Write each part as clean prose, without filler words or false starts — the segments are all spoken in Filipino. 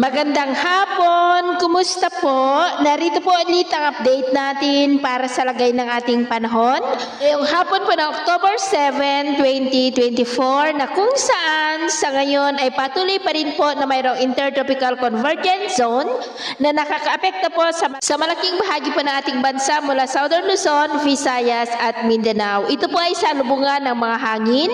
Magandang hapon! Kumusta po? Narito po ulit ang update natin para sa lagay ng ating panahon. Ngayong hapon po ng October 7, 2024 na kung saan sa ngayon ay patuloy pa rin po na mayroong intertropical convergence zone na nakakaapekto po sa malaking bahagi po ng ating bansa mula Southern Luzon, Visayas at Mindanao. Ito po ay salubungan ng mga hangin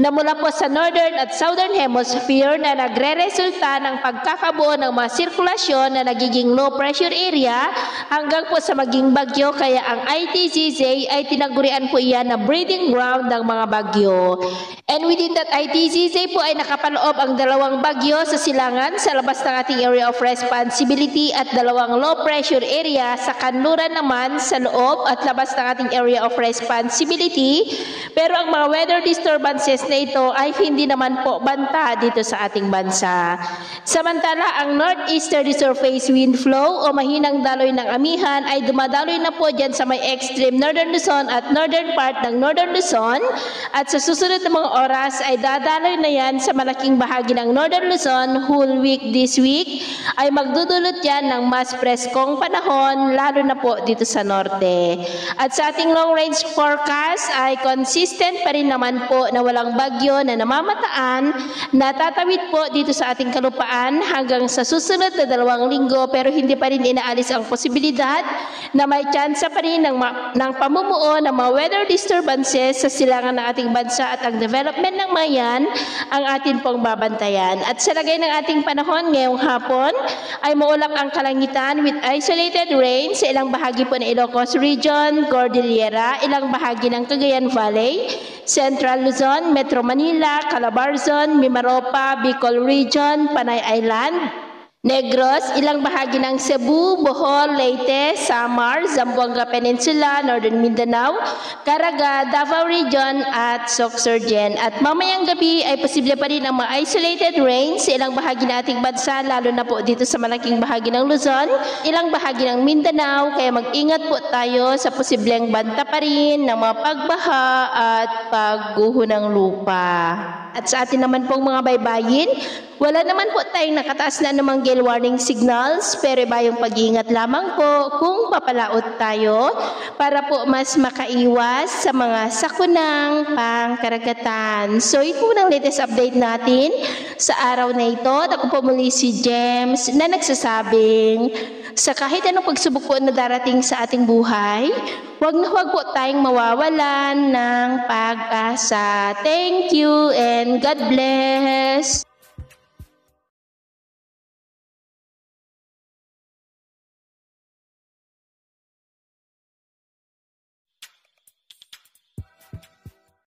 na mula po sa Northern at Southern Hemisphere na nagre-resulta ng pagkakabuo ng mga sirkulasyon na nagiging low pressure area hanggang po sa maging bagyo, kaya ang ITZZ ay tinagurian po iyan na breeding ground ng mga bagyo. And within that ITZZ po ay nakapaloob ang dalawang bagyo sa silangan sa labas ng ating area of responsibility at dalawang low pressure area sa kanluran naman sa loob at labas ng ating area of responsibility. Pero ang mga weather disturbances na ito ay hindi naman po banta dito sa ating bansa. Samantala, ang northeasterly surface wind flow o mahinang daloy ng amihan ay dumadaloy na po dyan sa may extreme northern Luzon at northern part ng northern Luzon, at sa susunod na mga oras ay dadaloy na yan sa malaking bahagi ng northern Luzon. Whole week this week ay magdudulot yan ng mas preskong panahon, lalo na po dito sa norte. At sa ating long range forecast ay consistent pa rin naman po na walang bagyo na namamataan na tatawid po dito sa ating kalupaan hanggang sa susunod na 2 linggo, pero hindi pa rin inaalis ang posibilidad na may tsansa pa rin ng pamumuo ng mga weather disturbances sa silangan ng ating bansa, at ang development ng mga yan ang atin pong babantayan. At sa lagay ng ating panahon ngayong hapon ay maulap ang kalangitan with isolated rain sa ilang bahagi po ng Ilocos Region, Cordillera, ilang bahagi ng Cagayan Valley, Central Luzon, Metro Manila, Calabarzon, Mimaropa, Bicol Region, Panay Island, Negros, ilang bahagi ng Cebu, Bohol, Leyte, Samar, Zamboanga Peninsula, Northern Mindanao, Caraga, Davao Region at Sorsogon. At mamayang gabi ay posible pa rin ang mga isolated rain sa ilang bahagi ng ating bansa, lalo na po dito sa malaking bahagi ng Luzon, ilang bahagi ng Mindanao, kaya mag-ingat po tayo sa posibleng banta pa rin ng mga pagbaha at pagguho ng lupa. At sa atin naman pong mga baybayin, wala naman po tayong nakataas na namang gale warning signals, pero iba yung pag-iingat lamang po kung papalaot tayo para po mas makaiwas sa mga sakunang pangkaragatan. So ito po ang latest update natin sa araw na ito. Ako po muli si James na nagsasabing sa kahit anong pagsubok po na darating sa ating buhay, huwag na huwag po tayong mawawalan ng pag-asa. Thank you and God bless!